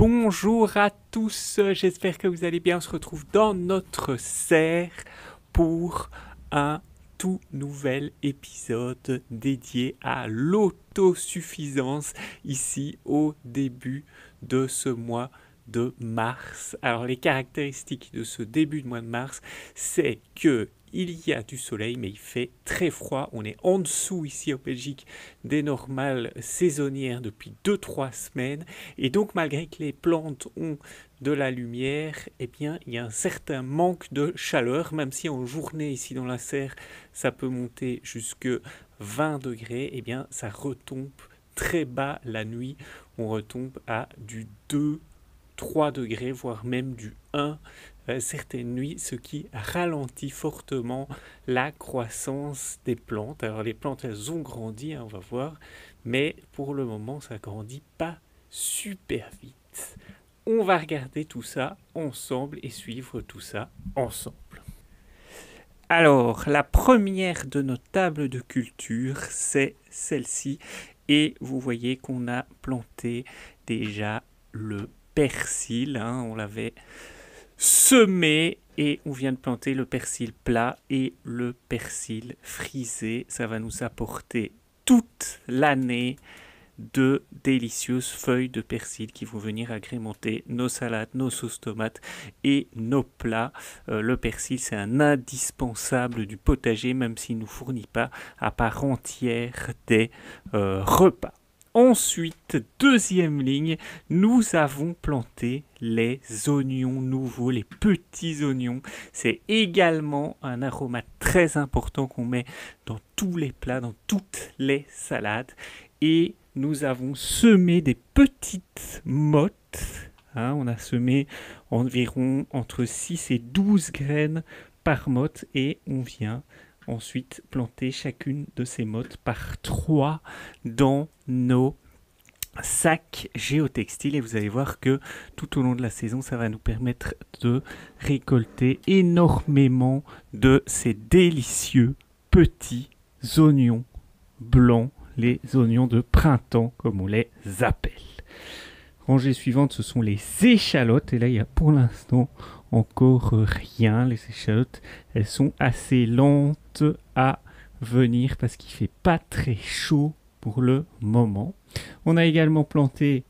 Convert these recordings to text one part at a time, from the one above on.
Bonjour à tous, j'espère que vous allez bien. On se retrouve dans notre serre pour un tout nouvel épisode dédié à l'autosuffisance ici au début de ce mois de mars. Alors les caractéristiques de ce début de mois de mars, c'est que il y a du soleil, mais il fait très froid. On est en dessous ici en Belgique des normales saisonnières depuis 2-3 semaines. Et donc, malgré que les plantes ont de la lumière, eh bien, il y a un certain manque de chaleur, même si en journée ici dans la serre, ça peut monter jusque 20 degrés, eh bien, ça retombe très bas la nuit. On retombe à du 2-3 degrés, voire même du 1 certaines nuits, ce qui ralentit fortement la croissance des plantes. Alors les plantes, elles ont grandi, on va voir, mais pour le moment, ça grandit pas super vite. On va regarder tout ça ensemble et suivre tout ça ensemble. Alors, la première de nos tables de culture, c'est celle-ci. Et vous voyez qu'on a planté déjà le persil. On l'avait semé et on vient de planter le persil plat et le persil frisé. Ça va nous apporter toute l'année de délicieuses feuilles de persil qui vont venir agrémenter nos salades, nos sauces tomates et nos plats. Le persil, c'est un indispensable du potager, même s'il ne nous fournit pas à part entière des repas. Ensuite, deuxième ligne, nous avons planté les oignons nouveaux, les petits oignons. C'est également un aromate très important qu'on met dans tous les plats, dans toutes les salades. Et nous avons semé des petites mottes. On a semé environ entre 6 et 12 graines par motte et on vient ensuite planter chacune de ces mottes par 3 dans nos sacs géotextiles. Et vous allez voir que tout au long de la saison, ça va nous permettre de récolter énormément de ces délicieux petits oignons blancs, les oignons de printemps comme on les appelle. Rangée suivante, ce sont les échalotes. Et là, il y a pour l'instant encore rien. Les échalotes, elles sont assez lentes à venir parce qu'il ne fait pas très chaud pour le moment. On a également planté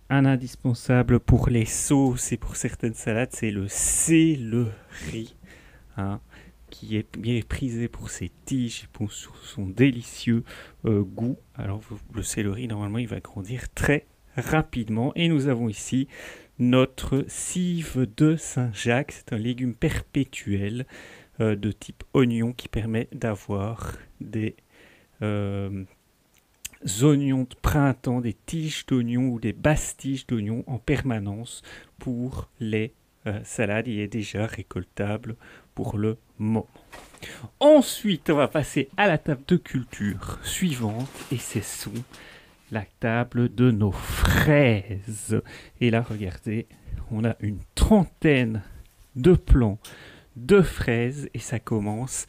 un indispensable pour les sauces et pour certaines salades, c'est le céleri, qui est bien prisé pour ses tiges et pour son délicieux goût. Alors le céleri, normalement, il va grandir très rapidement. Et nous avons ici notre cive de Saint-Jacques. C'est un légume perpétuel de type oignon qui permet d'avoir des oignons de printemps, des tiges d'oignons ou des basses tiges d'oignons en permanence pour les salades. Il est déjà récoltable pour le moment. Ensuite, on va passer à la table de culture suivante et c'est sous la table de nos fraises. Et là, regardez, on a une trentaine de plants de fraises et ça commence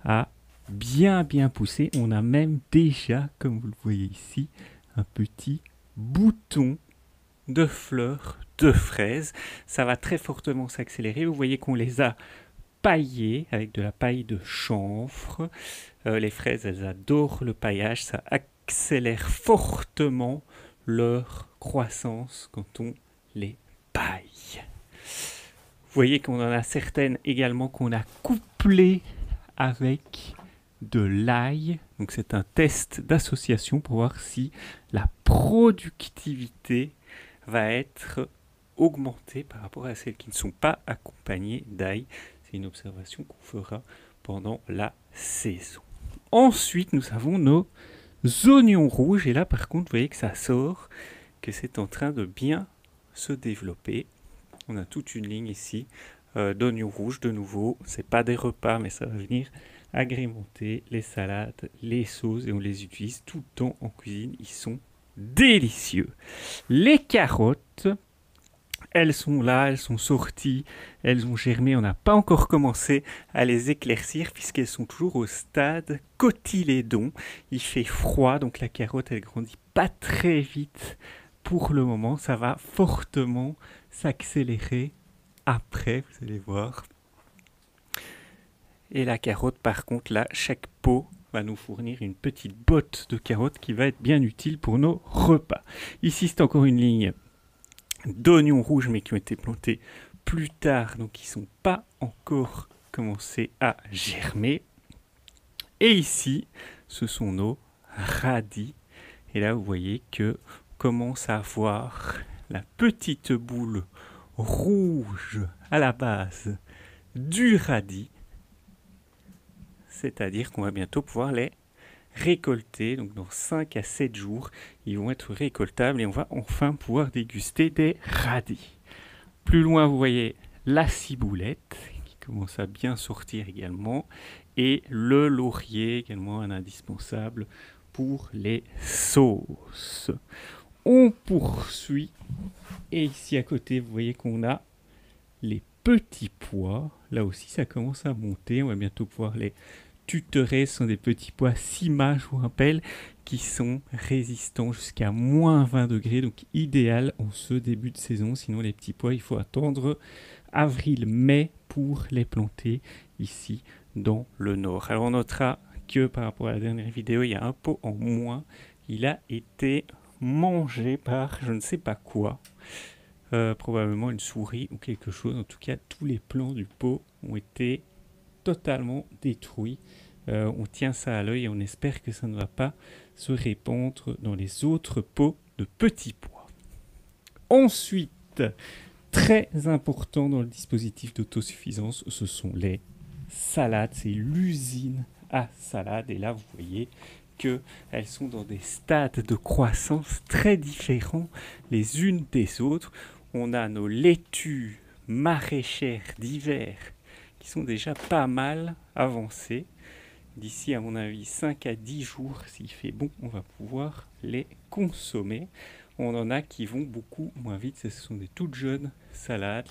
à bien pousser. On a même déjà, comme vous le voyez ici, un petit bouton de fleurs de fraises. Ça va très fortement s'accélérer. Vous voyez qu'on les a paillées avec de la paille de chanvre. Les fraises, elles adorent le paillage. Ça accélère fortement leur croissance quand on les paille. Vous voyez qu'on en a certaines également qu'on a couplées avec de l'ail. Donc c'est un test d'association pour voir si la productivité va être augmentée par rapport à celles qui ne sont pas accompagnées d'ail. C'est une observation qu'on fera pendant la saison. Ensuite, nous avons nos oignons rouges. Et là, par contre, vous voyez que ça sort, que c'est en train de bien se développer. On a toute une ligne ici d'oignons rouges. De nouveau, c'est pas des repas, mais ça va venir agrémenter les salades, les sauces, et on les utilise tout le temps en cuisine. Ils sont délicieux. Les carottes, elles sont là, elles sont sorties, elles ont germé. On n'a pas encore commencé à les éclaircir puisqu'elles sont toujours au stade cotylédon. Il fait froid, donc la carotte, elle grandit pas très vite pour le moment, ça va fortement s'accélérer après, vous allez voir. Et la carotte, par contre, là, chaque pot va nous fournir une petite botte de carottes qui va être bien utile pour nos repas. Ici, c'est encore une ligne d'oignons rouges, mais qui ont été plantés plus tard, donc qui ne sont pas encore commencé à germer. Et ici, ce sont nos radis. Et là, vous voyez que commence à voir la petite boule rouge à la base du radis. C'est-à-dire qu'on va bientôt pouvoir les récolter. Donc dans 5 à 7 jours, ils vont être récoltables et on va enfin pouvoir déguster des radis. Plus loin, vous voyez la ciboulette qui commence à bien sortir également. Et le laurier, également un indispensable pour les sauces. On poursuit. Et ici à côté, vous voyez qu'on a les petits pois. Là aussi, ça commence à monter. On va bientôt pouvoir les tuterer. Ce sont des petits pois Sima, je vous rappelle, qui sont résistants jusqu'à moins 20 degrés. Donc idéal en ce début de saison. Sinon, les petits pois, il faut attendre avril-mai pour les planter ici dans le nord. Alors on notera que par rapport à la dernière vidéo, il y a un pot en moins. Il a été mangé par je ne sais pas quoi. Probablement une souris ou quelque chose. En tout cas, tous les plants du pot ont été totalement détruits. On tient ça à l'œil et on espère que ça ne va pas se répandre dans les autres pots de petits pois. Ensuite, très important dans le dispositif d'autosuffisance, ce sont les salades. C'est l'usine à salade. Et là, vous voyez qu'elles sont dans des stades de croissance très différents les unes des autres. On a nos laitues maraîchères d'hiver qui sont déjà pas mal avancées. D'ici, à mon avis, 5 à 10 jours, s'il fait bon, on va pouvoir les consommer. On en a qui vont beaucoup moins vite. Ce sont des toutes jeunes salades.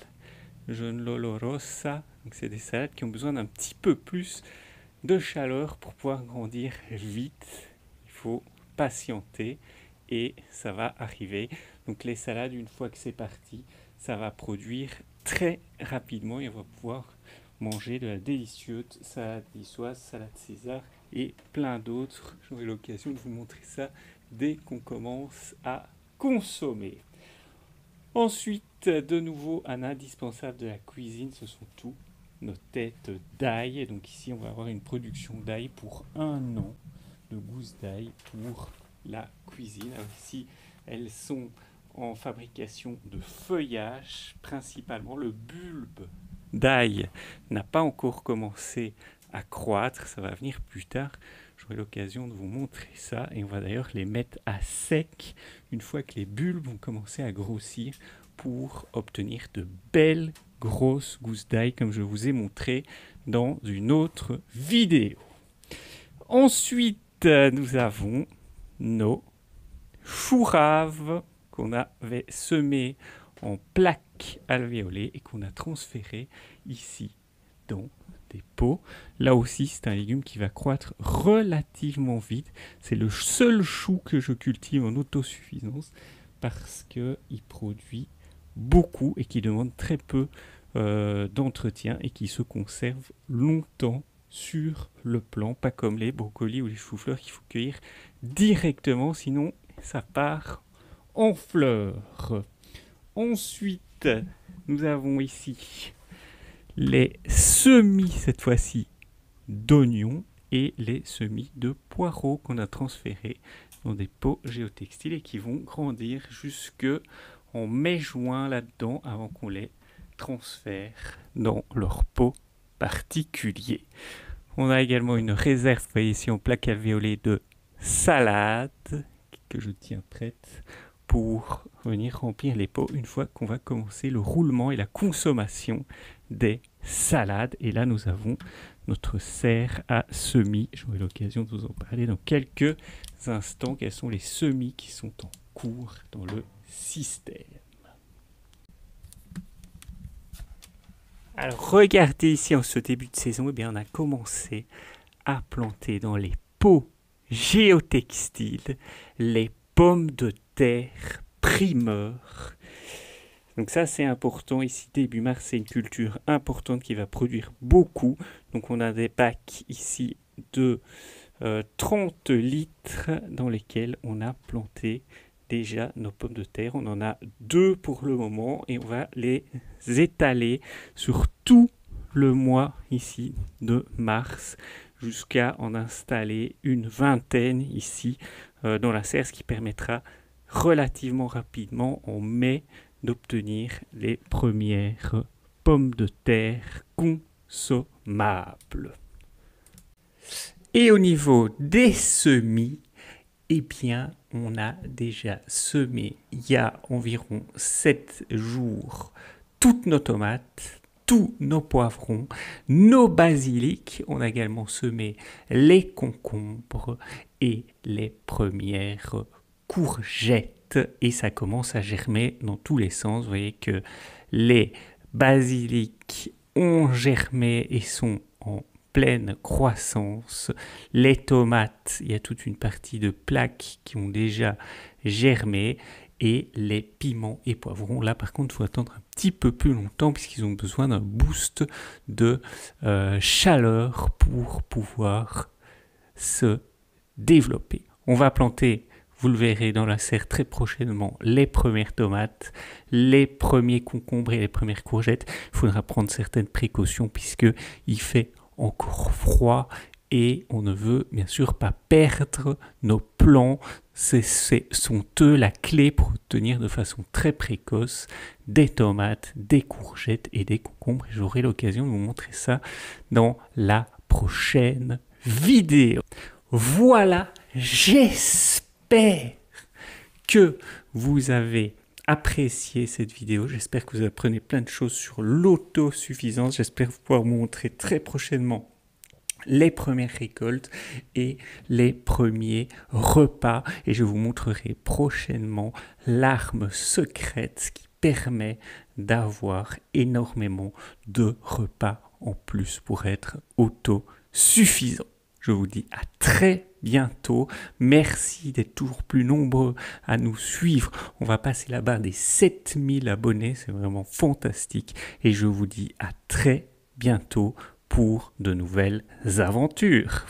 Jeune Lolo Rossa. Donc, c'est des salades qui ont besoin d'un petit peu plus de chaleur pour pouvoir grandir vite. Il faut patienter et ça va arriver. Donc les salades, une fois que c'est parti, ça va produire très rapidement et on va pouvoir manger de la délicieuse salade niçoise, salade César et plein d'autres. J'aurai l'occasion de vous montrer ça dès qu'on commence à consommer. Ensuite, de nouveau, un indispensable de la cuisine, ce sont tous nos têtes d'ail. Donc ici, on va avoir une production d'ail pour 1 an, de gousses d'ail pour la cuisine. Alors ici, elles sont en fabrication de feuillage, principalement. Le bulbe d'ail n'a pas encore commencé à croître, ça va venir plus tard. J'aurai l'occasion de vous montrer ça et on va d'ailleurs les mettre à sec une fois que les bulbes vont commencer à grossir pour obtenir de belles grosses gousses d'ail comme je vous ai montré dans une autre vidéo. Ensuite, nous avons nos choux raves qu'on avait semés en plaques alvéolées et qu'on a transférés ici dans des pots. Là aussi, c'est un légume qui va croître relativement vite. C'est le seul chou que je cultive en autosuffisance parce qu'il produit beaucoup et qui demande très peu d'entretien et qui se conserve longtemps sur le plant, pas comme les brocolis ou les choux-fleurs qu'il faut cueillir directement, sinon ça part en fleurs. Ensuite, nous avons ici les semis, cette fois-ci, d'oignons et les semis de poireaux qu'on a transférés dans des pots géotextiles et qui vont grandir jusque en mai-juin là-dedans avant qu'on les transfère dans leur pot particulier. On a également une réserve, vous voyez ici en plaque alvéolée de salade que je tiens prête pour venir remplir les pots une fois qu'on va commencer le roulement et la consommation des salades. Et là, nous avons notre serre à semis. J'aurai l'occasion de vous en parler dans quelques instants. Quels sont les semis qui sont en cours dans le système? Alors, regardez ici en ce début de saison, eh bien, on a commencé à planter dans les pots géotextiles les pommes de terre primeur. Donc ça, c'est important. Ici, début mars, c'est une culture importante qui va produire beaucoup. Donc on a des bacs ici de 30 litres dans lesquels on a planté déjà nos pommes de terre. On en a 2 pour le moment et on va les étaler sur tout le mois ici de mars jusqu'à en installer une vingtaine ici dans la serre, ce qui permettra relativement rapidement en mai d'obtenir les premières pommes de terre consommables. Et au niveau des semis, eh bien, on a déjà semé il y a environ 7 jours toutes nos tomates, tous nos poivrons, nos basiliques. On a également semé les concombres et les premières courgettes. Et ça commence à germer dans tous les sens. Vous voyez que les basiliques ont germé et sont en pleine croissance. Les tomates, il y a toute une partie de plaques qui ont déjà germé. Et les piments et poivrons, là par contre, il faut attendre un petit peu plus longtemps puisqu'ils ont besoin d'un boost de chaleur pour pouvoir se développer. On va planter, vous le verrez dans la serre très prochainement, les premières tomates, les premiers concombres et les premières courgettes. Il faudra prendre certaines précautions puisqu'il fait encore froid et on ne veut bien sûr pas perdre nos plants. Sont eux la clé pour obtenir de façon très précoce des tomates, des courgettes et des concombres. Et j'aurai l'occasion de vous montrer ça dans la prochaine vidéo. Voilà, j'espère que vous avez apprécié cette vidéo. J'espère que vous apprenez plein de choses sur l'autosuffisance. J'espère pouvoir vous montrer très prochainement les premières récoltes et les premiers repas. Et je vous montrerai prochainement l'arme secrète qui permet d'avoir énormément de repas en plus pour être autosuffisant. Je vous dis à très bientôt. Merci d'être toujours plus nombreux à nous suivre. On va passer la barre des 7000 abonnés. C'est vraiment fantastique. Et je vous dis à très bientôt pour de nouvelles aventures.